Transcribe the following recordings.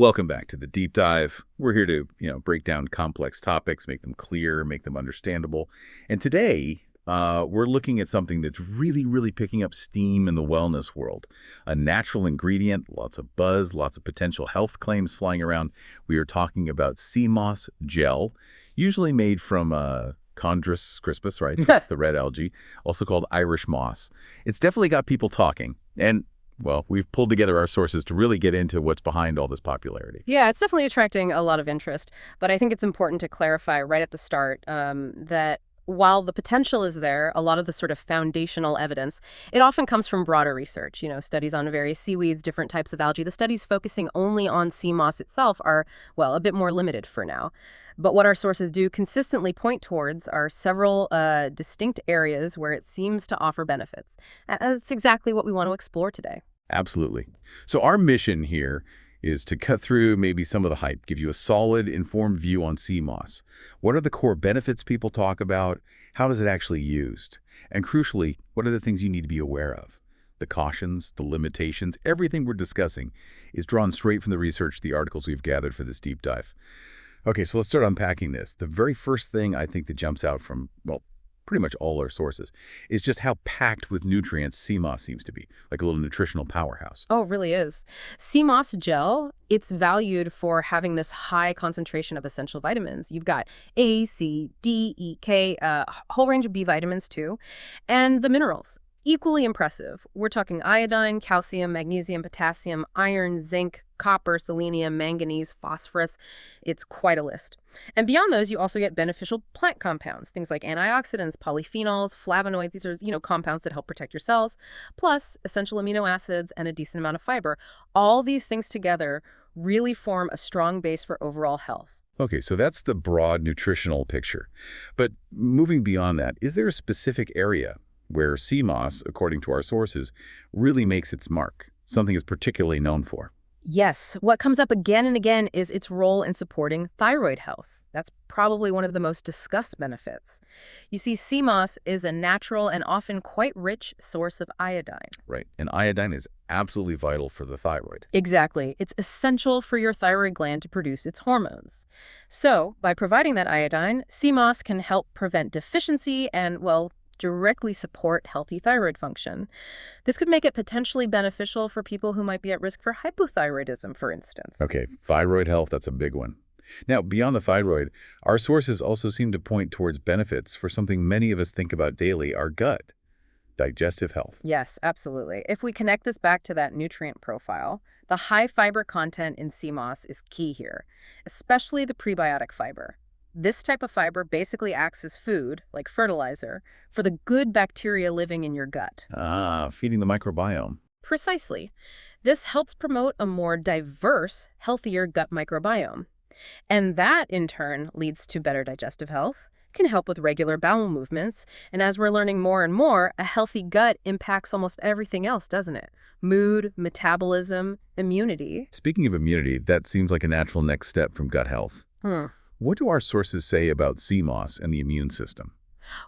Welcome back to the deep dive. We're here to, break down complex topics, make them clear, make them understandable. And today, we're looking at something that's really, really picking up steam in the wellness world. A natural ingredient, lots of buzz, lots of potential health claims flying around. We are talking about sea moss gel, usually made from Chondrus crispus, right? So that's the red algae, also called Irish moss. It's definitely got people talking. And well, we've pulled together our sources to really get into what's behind all this popularity. Yeah, it's definitely attracting a lot of interest. But I think it's important to clarify right at the start that while the potential is there, a lot of the sort of foundational evidence, it often comes from broader research, studies on various seaweeds, different types of algae. The studies focusing only on sea moss itself are, well, a bit more limited for now. But what our sources do consistently point towards are several distinct areas where it seems to offer benefits. And that's exactly what we want to explore today. Absolutely. So our mission here is to cut through maybe some of the hype, give you a solid, informed view on sea moss. What are the core benefits people talk about? How is it actually used? And crucially, what are the things you need to be aware of? The cautions, the limitations, everything we're discussing is drawn straight from the research, the articles we've gathered for this deep dive. Okay, so let's start unpacking this. The very first thing I think that jumps out from, well, pretty much all our sources, is just how packed with nutrients sea moss seems to be, like a little nutritional powerhouse. Oh, it really is. Sea moss gel, it's valued for having this high concentration of essential vitamins. You've got A, C, D, E, K, a whole range of B vitamins too, and the minerals. Equally impressive. We're talking iodine, calcium, magnesium, potassium, iron, zinc, copper, selenium, manganese, phosphorus. It's quite a list. And beyond those, you also get beneficial plant compounds, things like antioxidants, polyphenols, flavonoids. These are, compounds that help protect your cells, plus essential amino acids and a decent amount of fiber. All these things together really form a strong base for overall health. Okay, so that's the broad nutritional picture. But moving beyond that, is there a specific area where sea moss, according to our sources, really makes its mark, something it's particularly known for? Yes. What comes up again and again is its role in supporting thyroid health. That's probably one of the most discussed benefits. You see, sea moss is a natural and often quite rich source of iodine. Right, and iodine is absolutely vital for the thyroid. Exactly. It's essential for your thyroid gland to produce its hormones. So, by providing that iodine, sea moss can help prevent deficiency and, well, directly support healthy thyroid function. This could make it potentially beneficial for people who might be at risk for hypothyroidism, for instance. Okay, thyroid health, that's a big one. Now, beyond the thyroid, our sources also seem to point towards benefits for something many of us think about daily, our gut, digestive health. Yes, absolutely. If we connect this back to that nutrient profile, the high fiber content in sea moss is key here, especially the prebiotic fiber. This type of fiber basically acts as food, like fertilizer, for the good bacteria living in your gut. Ah, feeding the microbiome. Precisely. This helps promote a more diverse, healthier gut microbiome. And that, in turn, leads to better digestive health, can help with regular bowel movements, and as we're learning more and more, a healthy gut impacts almost everything else, doesn't it? Mood, metabolism, immunity. Speaking of immunity, that seems like a natural next step from gut health. What do our sources say about sea moss and the immune system?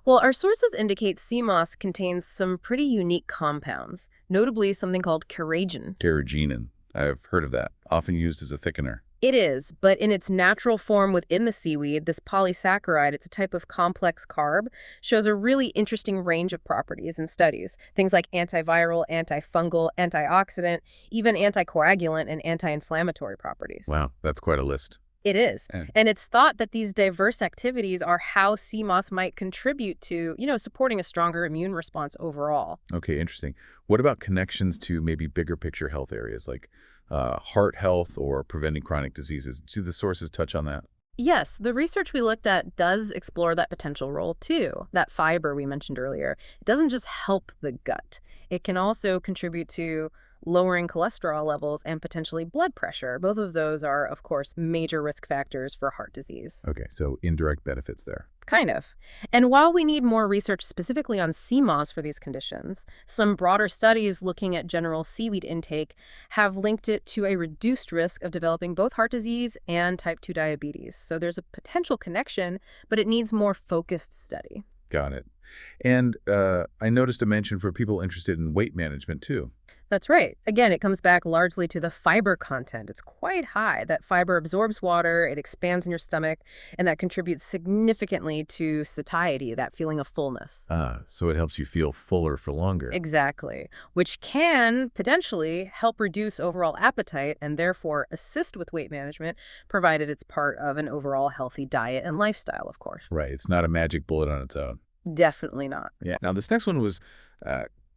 Well, our sources indicate sea moss contains some pretty unique compounds, notably something called carrageenan. Carrageenan. I've heard of that, often used as a thickener. It is, but in its natural form within the seaweed, this polysaccharide, it's a type of complex carb, shows a really interesting range of properties in studies. Things like antiviral, antifungal, antioxidant, even anticoagulant and anti-inflammatory properties. Wow, that's quite a list. It is. And it's thought that these diverse activities are how sea moss might contribute to, supporting a stronger immune response overall. Okay, interesting. What about connections to maybe bigger picture health areas like heart health or preventing chronic diseases? Do the sources touch on that? Yes, the research we looked at does explore that potential role too. That fiber we mentioned earlier, it doesn't just help the gut. It can also contribute to lowering cholesterol levels and potentially blood pressure. Both of those are, of course, major risk factors for heart disease. Okay, so indirect benefits there. Kind of. And while we need more research specifically on sea moss for these conditions, some broader studies looking at general seaweed intake have linked it to a reduced risk of developing both heart disease and type 2 diabetes. So there's a potential connection, but it needs more focused study. Got it. And I noticed a mention for people interested in weight management too. That's right. Again, it comes back largely to the fiber content. It's quite high. That fiber absorbs water, it expands in your stomach, and that contributes significantly to satiety, that feeling of fullness. So it helps you feel fuller for longer. Exactly, which can potentially help reduce overall appetite and therefore assist with weight management, provided it's part of an overall healthy diet and lifestyle, of course. Right. It's not a magic bullet on its own. Definitely not. Yeah. Now, this next one was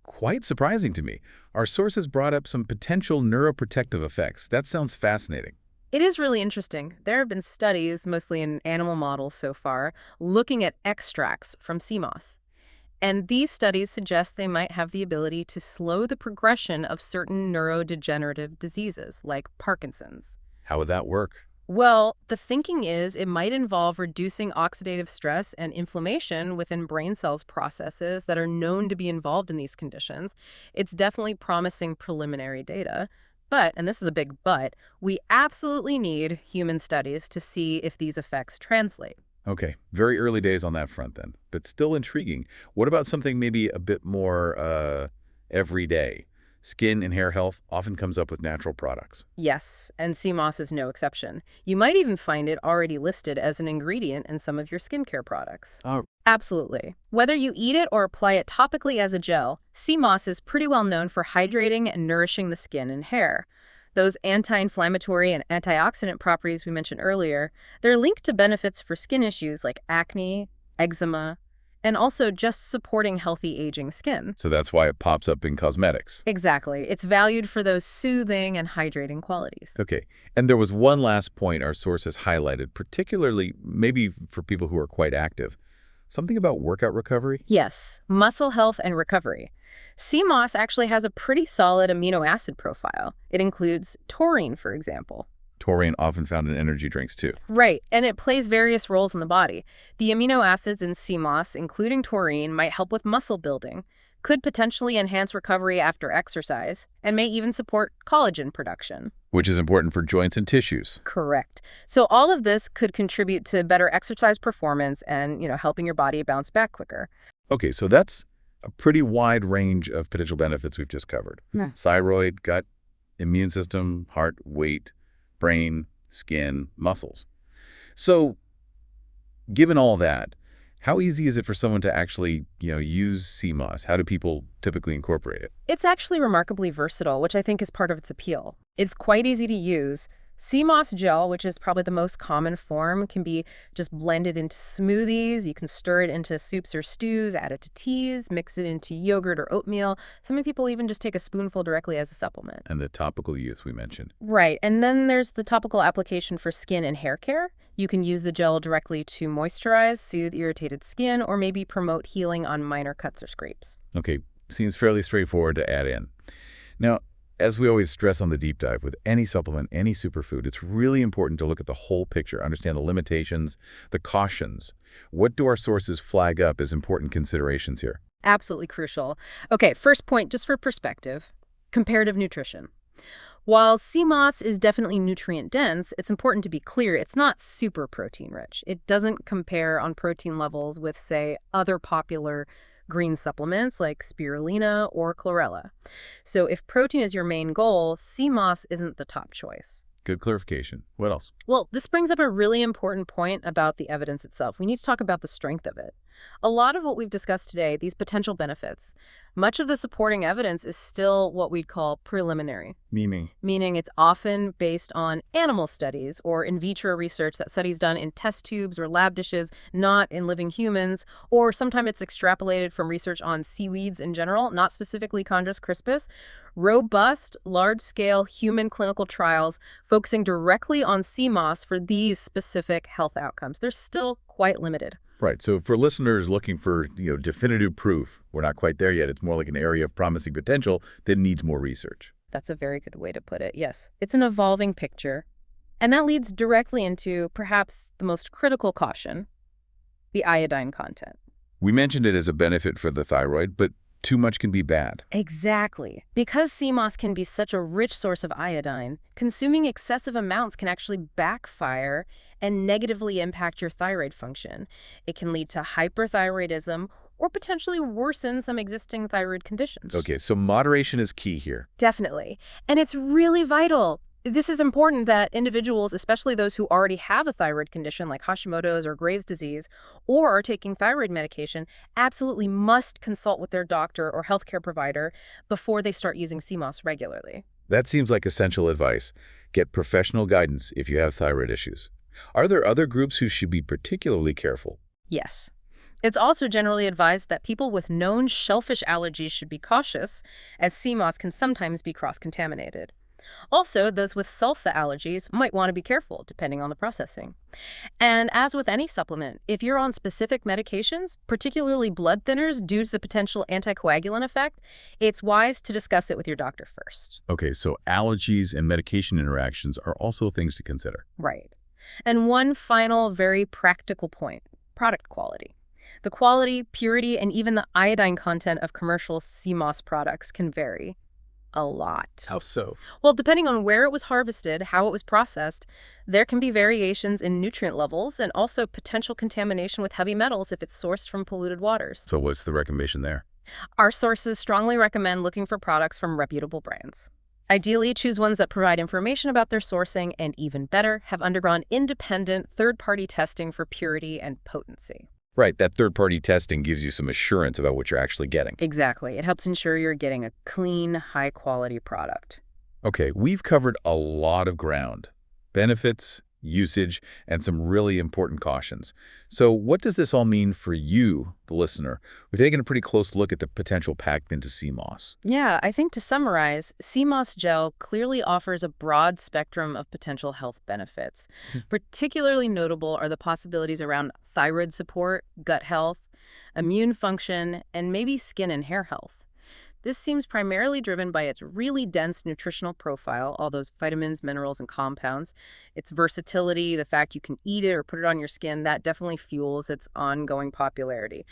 quite surprising to me. Our sources brought up some potential neuroprotective effects. That sounds fascinating. It is really interesting. There have been studies, mostly in animal models so far, looking at extracts from sea moss. And these studies suggest they might have the ability to slow the progression of certain neurodegenerative diseases, like Parkinson's. How would that work? Well, the thinking is it might involve reducing oxidative stress and inflammation within brain cells processes that are known to be involved in these conditions. It's definitely promising preliminary data. But, and this is a big but, we absolutely need human studies to see if these effects translate. Okay, very early days on that front then, but still intriguing. What about something maybe a bit more everyday? Skin and hair health often comes up with natural products. Yes, and sea moss is no exception. You might even find it already listed as an ingredient in some of your skincare products. Oh, Absolutely. Whether you eat it or apply it topically as a gel, sea moss is pretty well known for hydrating and nourishing the skin and hair. Those anti-inflammatory and antioxidant properties we mentioned earlier, they're linked to benefits for skin issues like acne, eczema, and also just supporting healthy aging skin. so that's why it pops up in cosmetics. Exactly. It's valued for those soothing and hydrating qualities. Okay, and there was one last point our sources highlighted, particularly maybe for people who are quite active. Something about workout recovery? Yes, muscle health and recovery. Sea moss actually has a pretty solid amino acid profile. It includes taurine, for example. Taurine often found in energy drinks too. Right, and it plays various roles in the body. The amino acids in sea moss, including taurine, might help with muscle building, could potentially enhance recovery after exercise, and may even support collagen production. Which is important for joints and tissues. Correct. So all of this could contribute to better exercise performance and, helping your body bounce back quicker. Okay, so that's a pretty wide range of potential benefits we've just covered. Yeah. Thyroid, gut, immune system, heart, weight, brain, skin, muscles. So, given all that, how easy is it for someone to actually, use sea moss? How do people typically incorporate it? It's actually remarkably versatile, which I think is part of its appeal. It's quite easy to use. Sea moss gel, which is probably the most common form, can be just blended into smoothies. You can stir it into soups or stews, add it to teas, mix it into yogurt or oatmeal. Some people even just take a spoonful directly as a supplement. And the topical use we mentioned. Right, and then there's the topical application for skin and hair care. You can use the gel directly to moisturize, soothe irritated skin, or maybe promote healing on minor cuts or scrapes. Okay, seems fairly straightforward to add in. Now, as we always stress on the deep dive, with any supplement, any superfood, it's really important to look at the whole picture, understand the limitations, the cautions. What do our sources flag up as important considerations here? Absolutely crucial. Okay, first point, just for perspective, comparative nutrition. While sea moss is definitely nutrient dense, it's important to be clear it's not super protein rich. It doesn't compare on protein levels with, say, other popular green supplements like spirulina or chlorella. So if protein is your main goal, sea moss isn't the top choice. Good clarification. What else? Well, this brings up a really important point about the evidence itself. We need to talk about the strength of it. A lot of what we've discussed today, these potential benefits, much of the supporting evidence is still what we'd call preliminary. Meaning it's often based on animal studies or in vitro research, that studies done in test tubes or lab dishes, not in living humans, or sometimes it's extrapolated from research on seaweeds in general, not specifically Chondrus crispus. Robust, large-scale human clinical trials focusing directly on sea moss for these specific health outcomes. They're still quite limited. Right. So for listeners looking for, definitive proof, we're not quite there yet. It's more like an area of promising potential that needs more research. That's a very good way to put it. Yes, it's an evolving picture. And that leads directly into perhaps the most critical caution, the iodine content. We mentioned it as a benefit for the thyroid, but too much can be bad. Exactly. Because sea moss can be such a rich source of iodine, consuming excessive amounts can actually backfire and negatively impact your thyroid function. It can lead to hyperthyroidism or potentially worsen some existing thyroid conditions. Okay, so moderation is key here. Definitely. And it's really vital. This is important that individuals, especially those who already have a thyroid condition like Hashimoto's or Graves' disease, or are taking thyroid medication, absolutely must consult with their doctor or healthcare provider before they start using CMOS regularly. That seems like essential advice. Get professional guidance if you have thyroid issues. Are there other groups who should be particularly careful? Yes. It's also generally advised that people with known shellfish allergies should be cautious, as CMOS can sometimes be cross-contaminated. Also, those with sulfa allergies might want to be careful, depending on the processing. And as with any supplement, if you're on specific medications, particularly blood thinners due to the potential anticoagulant effect, it's wise to discuss it with your doctor first. Okay, so allergies and medication interactions are also things to consider. Right. And one final, very practical point, product quality. The quality, purity, and even the iodine content of commercial CMOS products can vary a lot. How so? Well, depending on where it was harvested, how it was processed, there can be variations in nutrient levels and also potential contamination with heavy metals if it's sourced from polluted waters. So what's the recommendation there? Our sources strongly recommend looking for products from reputable brands. Ideally, choose ones that provide information about their sourcing and, even better, have undergone independent third-party testing for purity and potency. Right, that third-party testing gives you some assurance about what you're actually getting. Exactly. It helps ensure you're getting a clean, high-quality product. Okay, we've covered a lot of ground. Benefits, usage, and some really important cautions. So what does this all mean for you, the listener? We've taken a pretty close look at the potential packed into CMOS. Yeah, I think to summarize, CMOS gel clearly offers a broad spectrum of potential health benefits. Particularly notable are the possibilities around thyroid support, gut health, immune function, and maybe skin and hair health. This seems primarily driven by its really dense nutritional profile, all those vitamins, minerals, and compounds. Its versatility, the fact you can eat it or put it on your skin, that definitely fuels its ongoing popularity.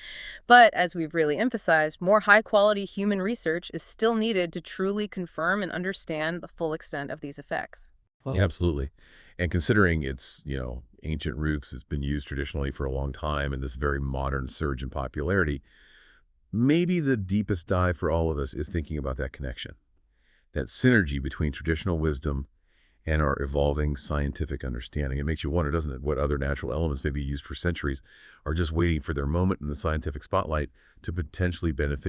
But as we've really emphasized, more high-quality human research is still needed to truly confirm and understand the full extent of these effects. Well, yeah, absolutely. And considering its, ancient roots, has been used traditionally for a long time, and this very modern surge in popularity, maybe the deepest dive for all of us is thinking about that connection, that synergy between traditional wisdom and our evolving scientific understanding. It makes you wonder, doesn't it, what other natural elements may be used for centuries are just waiting for their moment in the scientific spotlight to potentially benefit